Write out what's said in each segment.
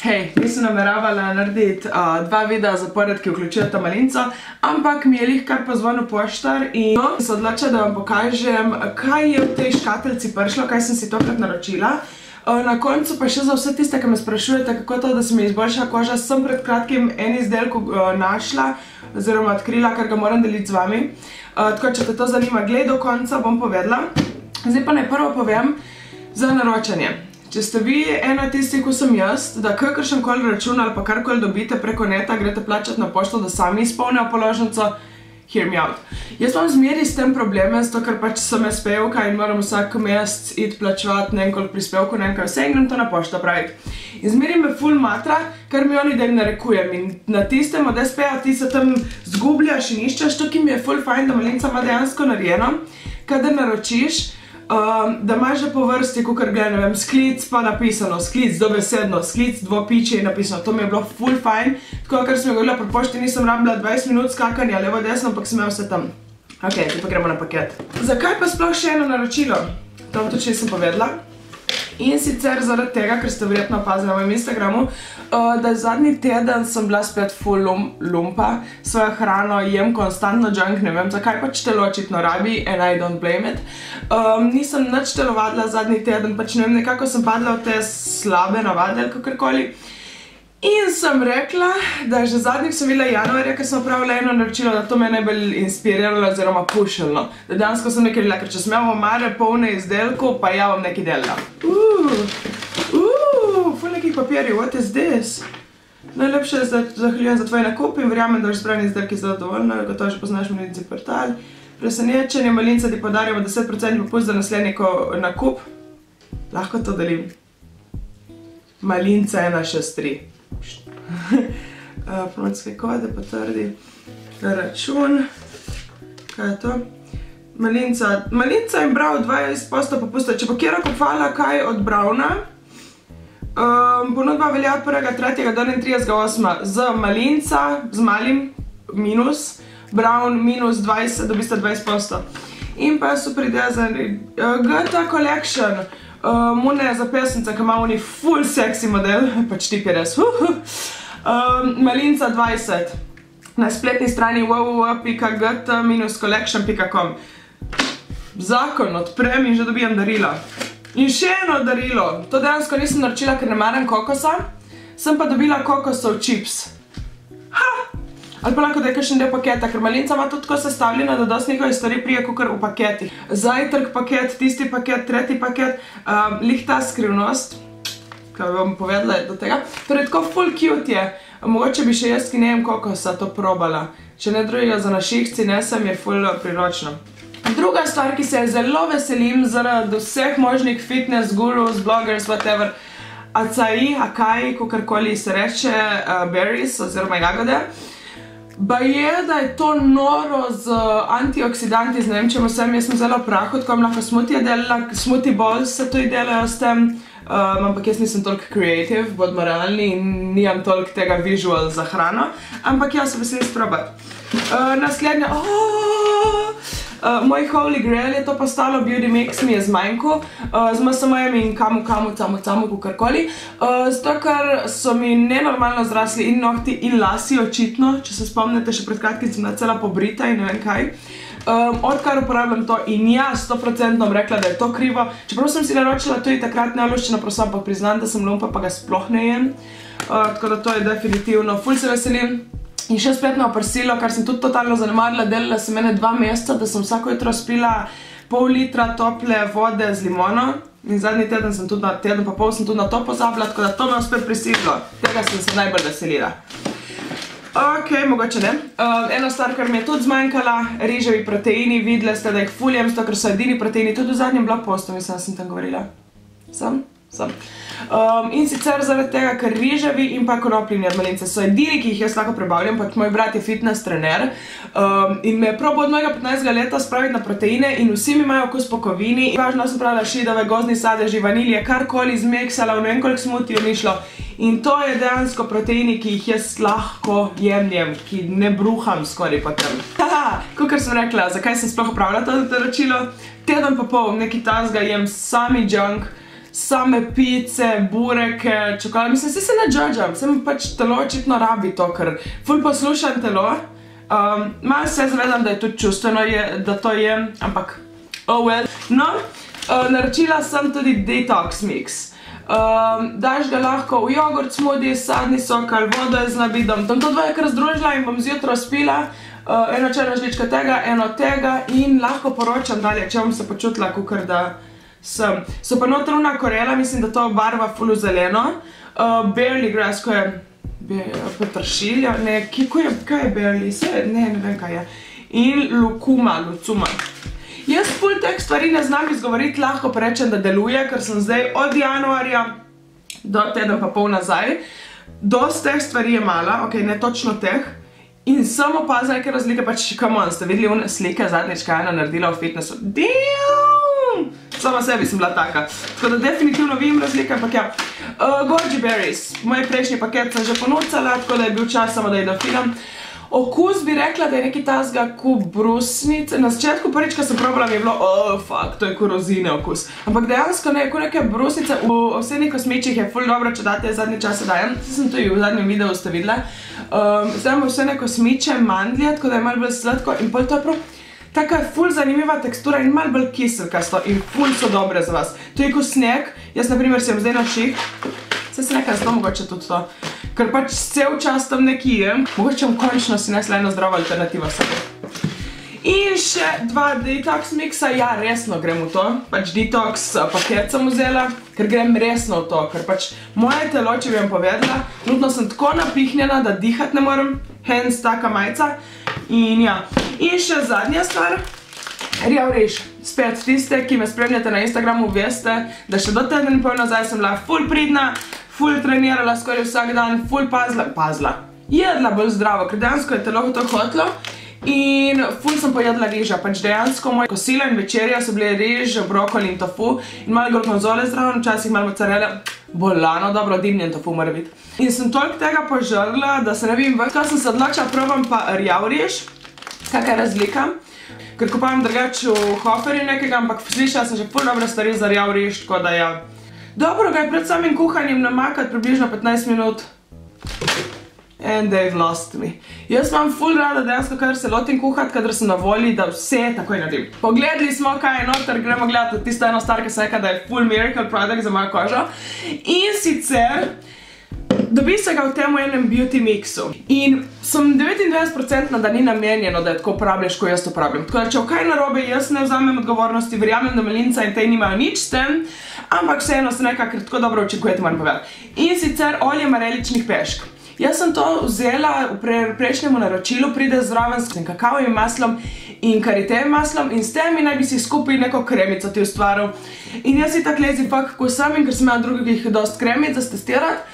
Hej, nisem nameravala narediti dva videa zapored, ki vključujeta malinco, ampak mi je lih kar pozvonil poštar in se odločila, da vam pokažem, kaj je v tej škateljci prišlo, kaj sem si tokrat naročila. Na koncu pa še za vse tiste, ki me sprašujete, kako to, da se mi izboljša koža, sem pred kratkim en izdelek našla, oziroma odkrila, kar ga moram deliti z vami. Tako, če te to zanima, glej do konca, bom povedala. Zdaj pa naj prvo povem za naročanje. Če ste vi ena tistih, ko sem jaz, da kakršenkoli račun ali pa karkoli dobite preko neta, greste plačati na pošto, da sami izpolnijo položnico, hear me out. Jaz imam zmeri s tem probleme, zato ker pač sem espejevka in moram vsak mesec iti plačevati nekoliko prispevku, nekaj vse in grem to na pošto praviti. In zmeri me ful matra, ker mi oni da jim narekujem in na tistem od SP-a ti se tam zgubljaš in iščeš, to ki mi je ful fajn, da malinca ima dejansko narejeno, kadar naročiš, da imaš že po vrsti, kakor gledam, ne vem, sklic pa napisano, sklic dobesedno, sklic dvopiče je napisano, to mi je bilo ful fajn, tako ker sem jo govorila po pošti, nisem rabila 20 minut skakanja levo desno, ampak sem imel vse tam. Ok, zdaj pa gremo na paket. Zakaj pa sploh še eno naročilo? To vam tudi nisem povedala. In sicer zaradi tega, ker ste verjetno opazili na mojem Instagramu, da zadnji teden sem bila spet full lumpa, svojo hrano jem konstantno junk, ne vem zakaj, pač telo očitno rabi and I don't blame it. Nisem nič telovadila zadnji teden, pač ne vem, nekako sem padla v te slabe navade ali kakorkoli. In sem rekla, da že zadnjih sem videla januarja, ker sem opravila eno naročilo, da to me najbolj inspiriralo oziroma pušilo. Da dejansko sem nekaj videla, ker če sem imela omare polne izdelkov, pa ja bom nekaj delala. Ful nekih papirjev, what is this? Najlepše zahvaljujem za tvoj nakup in verjamem, da boš spravni izdelki zadovoljna, gotovo že poznaš Malinci portal. Presenečenje, Malinca ti podarjamo 10% popust za naslednji nakup. Lahko to delim. Malinca 163. Promocijske kode, potrdi račun. Kaj je to? Malinca in Brav 20% popusta. Če pa kjera kupvala kaj od Bravna, ponudba velja od 1.3. do 31.8. z Malinca, z malim, minus, Brown minus 20, dobiste 20%. In pa super ideja za GT Collection. Mune za pesnice, ki ima oni full sexy model, pač tip je res. Malinca 20. Na spletni strani www.gt-collection.com. Zakon, odprem in že dobijam darila. In še eno darilo. To dejansko nisem naročila, ker ne maram kokosa. Sem pa dobila kokosov čips. Ali pa lahko da je kakšen del paketa, ker Malinca ima tudi tako sestavljeno, da dosti njihovi stvari prije kakor v paketih. Zajtrk paket, tisti paket, tretji paket, lih ta skrivnost, kaj bi vam povedala do tega. Torej, tako full cute je. Mogoče bi še jaz, ki ne jem kokosa, to probala. Če ne drugega za našihci nesem, je full priročno. Druga stvar, ki se je zelo veselim zaradi vseh možnih fitness gurus, bloggers, whatever, acai, kakorkoli se reče, berries oziroma jagode. Ba je, da je to noro z antioksidanti, z ne vem čemu vsem, jaz sem vzela v prahu, tako vam lahko smoothie delala, smoothie bowls se tudi delajo s tem, ampak jaz nisem toliko creative, bodimo realni in nimam toliko tega visual za hrano, ampak jaz se veselim sprobati. Naslednja, moj holy grail je to postalo, Beauty Mix mi je zmanjkal, z MSM-jem in camu, kakorkoli, zato ker so mi nenormalno zrasli in nohti in lasi očitno, če se spomnite, še pred kratkim sem cela pobrita in ne vem kaj. Odkar uporabljam to in ja, 100% bom rekla, da je to krivo, čeprav sem si naročila tudi takrat neoluščena prosa, pa priznam, da sem lumpa, pa ga sploh ne jem, tako da to je definitivno, ful se veselim. In še spletno oprsilo, kar sem tudi totalno zanemarila, delala sem ene 2 meseca, da sem vsako jutro spila pol litra tople vode z limono in zadnji teden sem tudi, teden pa pol sem tudi na to pozabila, tako da to me spet prisililo. Tega sem se najbolj veselila. Ok, mogoče ne. Ena stvar, kar mi je tudi zmanjkala, riževi proteini, videli ste, da jih ful jem, ker so edini proteini, tudi v zadnjem blog postu, mislim, da sem tam govorila. Sem. In sicer zaradi tega, ker riževi in pa konopljini od Malince so edini, ki jih jaz lahko prebavljam, pač moj brat je fitness trener in me je probal od mojega 15. leta spraviti na proteine in vsi mi imajo okus po kovini. Važno sem pravila šidove, gozdni sadeži, vanilije, karkoli zmeksala, v ne vem koliko smoothie ni šlo. In to je dejansko proteini, ki jih jaz lahko jemljem, ki ne bruham skoraj potem. Kakor sem rekla, zakaj sem sploh opravila to naročilo? Teden pa pol, neki tasga jem sami junk, same pice, bureke, čokolade, mislim, se ne judgam, sem pač telo očitno rabi to, ker ful poslušam telo. Malo se zavedam, da je tudi čustveno, da to jem, ampak oh well. No, naročila sem tudi detox mix. Daš ga lahko v jogurt smoothie, sadni sok ali vodo z nabidom. To dva je kar združila in bom zjutraj spila. Eno čajno žličko tega, eno tega in lahko poročam dalje, če bom se počutila, kakor da sem. So pa notruna korela, mislim, da to barva ful zeleno. Barley grass, ko je petršilja, ne, kaj je barley? Ne vem kaj je. In lucuma. Jaz ful teh stvari ne znam izgovoriti, lahko pa rečem, da deluje, ker sem zdaj od januarja do teden pa pol nazaj. Dost teh stvari je mala, ok, ne točno teh. In sem opazila neke razlike, pač come on, ste videli one slike zadnjič, kaj je naredila v fitnessu. Damn! Sama sebi sem bila taka. Tako da definitivno vidim razlike, ampak ja. Goji Berries. Moj prejšnji paket sem že ponudila, tako da je bil čas samo, da je dofilam. Okus bi rekla, da je nekaj tazga ko brusnice. Na začetku prvič, ko sem probala, mi je bilo, oh, fuck, to je ko rozine okus. Ampak dejansko ne, ko neke brusnice v osebnih kosmičih je ful dobro, če date zadnje čase dajem. Sem to v zadnjem videu ste videla. Zdaj imam vse neko smiče, mandlje, tako da je malo bolj sladko in pol to je prav. Taka je ful zanimiva tekstura in malo bolj kiselkasto in ful so dobre za vas. To je ko sneg, jaz na primer si jem zdaj na ših. Se se nekaj zelo mogoče tudi to. Ker pač cel čas tam nekaj jem. Mogoče bom končno si nesla eno zdravo alternativo sebe. In še dva detox mixa. Ja, resno grem v to. Pač detox paket sem vzela, ker grem resno v to. Ker pač moje telo, če bi vam povedala, trenutno sem tako napihnjena, da dihati ne morem. Hence taka majica. In ja. In še zadnja stvar. Rjav riž. Spet tiste, ki me spremljate na Instagramu, veste, da še do teden in pol nazaj sem bila ful pridna, ful trenirala skoraj vsak dan, ful pazila. Jedla bolj zdravo, ker dejansko je telo to hotlo in ful sem pojedla riža. Pač dejansko moje kosila in večerja so bile riž, brokoli in tofu in malo gorgonzole zdravo, včasih malo mozzarelle. Bolano, dobro, dimljen tofu mora biti. In sem toliko tega požrla, da se ne vem, kaj sem se odločila, probam pa rjav riž. Kakaj je razlika? Ker kupujem drugače v Hoferju nekega, ampak slišala sem že ful dobre stvari za rjav riž, tako da ja. Dobro ga je pred samim kuhanjem namakati približno 15 minut. And they've lost me. Jaz imam ful rada dejansko, kadar se lotim kuhati, kadar sem na volji, da vse takoj naredim. Pogledali smo, kaj je noter, gremo gledati tisto eno stvar, ki se reka, da je full miracle product za mojo kožo. In sicer dobi se ga v tem enem beauty mixu. In sem 99% da ni namenjeno, da je tako uporabljaš, ko jaz to uporabljam. Tako da, če kaj narobe, jaz ne vzamem odgovornosti, verjamem, da Melinca in tej nimajo nič s tem, ampak vseeno se nekaj, ker tako dobro učinkujete, moram povedati. In sicer olje mareličnih pešk. Jaz sem to vzela v prejšnjemu naročilu, pride zraven s kakavovim maslom in karitevim maslom in s temi naj bi si skupaj neko kremico ti ustvaril. In jaz si tak lazy fuck, ko sem in ker sem imela drugih dost kremic za testirati,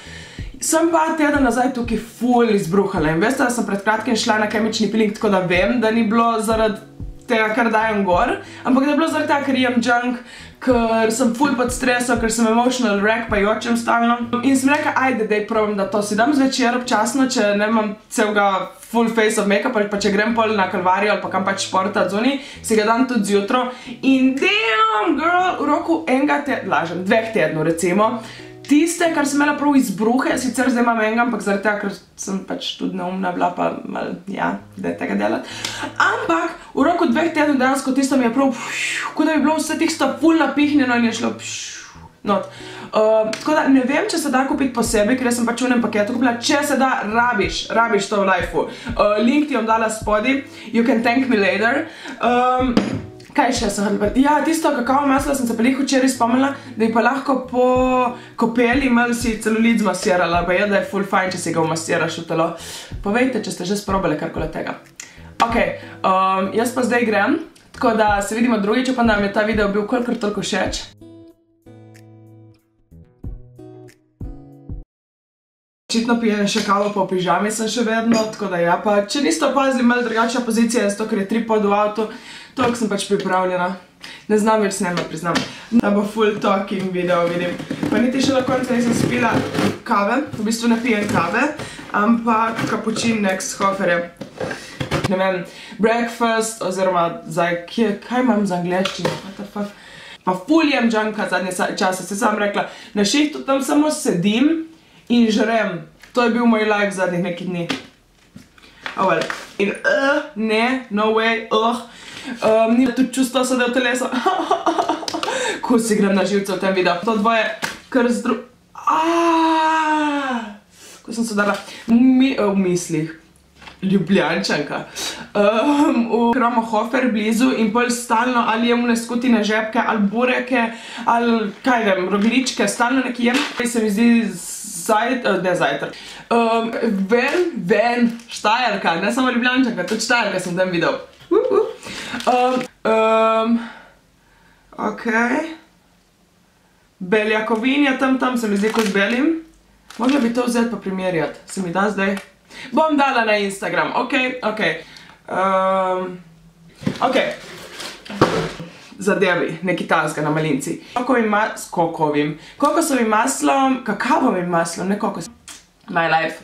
sem pa teden nazaj tukaj ful izbruhala in veste, da sem pred kratkim šla na kemični peeling, tako da vem, da ni bilo zaradi tega, kar dajem gor, ampak da je bilo zaradi tega, ker jem junk, ker sem ful pod stresom, ker sem emotional wreck, pa jočem stalno. In sem rekla, ajde, dej probam, da to si dam zvečer občasno, če ne imam celega full face of make-up, pa če grem pol na Kalvarijo ali pa kam pač športat zunaj, si ga dam tudi zjutro. In damn, girl, v roku enega tedna, lažem, 2 tednov recimo, tiste, kar sem imela prav izbruhe, sicer zdaj imam enega, ampak zaradi tega, ker sem pač tudi neumna bila, pa malo, ja, da je tega delati. Ampak v roku 2 tednov dejansko tisto mi je prav, kot da bi bilo vse tih sta ful napihnjeno in je šlo not. Tako da ne vem, če se da kupiti posebej, ker sem pač v enem paketu kupila, če se da, rabiš to v lifeu. Link ti bom dala spodaj, you can thank me later. Kaj še sem hodila? Ja, tisto kakavo maslo sem se pa lih včeraj spomnila, da bi pa lahko po kopeli malo si celulit zmasirala, pa je, da je ful fajn, če si ga vmasiraš v telo. Povejte, če ste že sprobali karkoli tega. Ok, jaz pa zdaj grem, tako da se vidimo drugič, upam, da vam je ta video bil kolikor toliko všeč. Očitno pijem še kavo po pižami sem še vedno, tako da ja, pa če niste opazili, malo drugačna pozicija, zato ker je tripod v avtu, toliko sem pač pripravljena. Ne znam več snemati, priznam. Da bo full talking video, vidim. Pa niti še do konca nisem spila kave, v bistvu ne pijem kave, ampak kapučinek s Hoferjem. Ne vem, breakfast, oziroma zdaj, kaj imam za angleščino, what the fuck? pa ful jem junka zadnje čase, se sam rekla, na šihtu tam samo sedim in žrem. To je bil moj life zadnjih nekaj dni. Oh well. In ne, no way, ni tudi čustva se del telesa. Ko si grem na živce v tem videu. To dvoje kar ko sem se dala v mislih. Ljubljančanka. V Kromohofer blizu in pol stalno ali jem skutine žepke, ali bureke, ali kaj vem, rogličke, stalno neki jem. Se mi zdi zajtrk. Ven, Štajerka, ne samo Ljubljančanka, tudi Štajerka sem tam videl. Ok. Beljakovinja tam se mi zdi, ko z belim. Mogla bi to vzeti pa primerjati. Se mi da zdaj? Bom dala na Instagram, ok. Zadevi, neki tazga na malinci. Kokosovim maslom, kakavovim maslom, ne kokos. My life.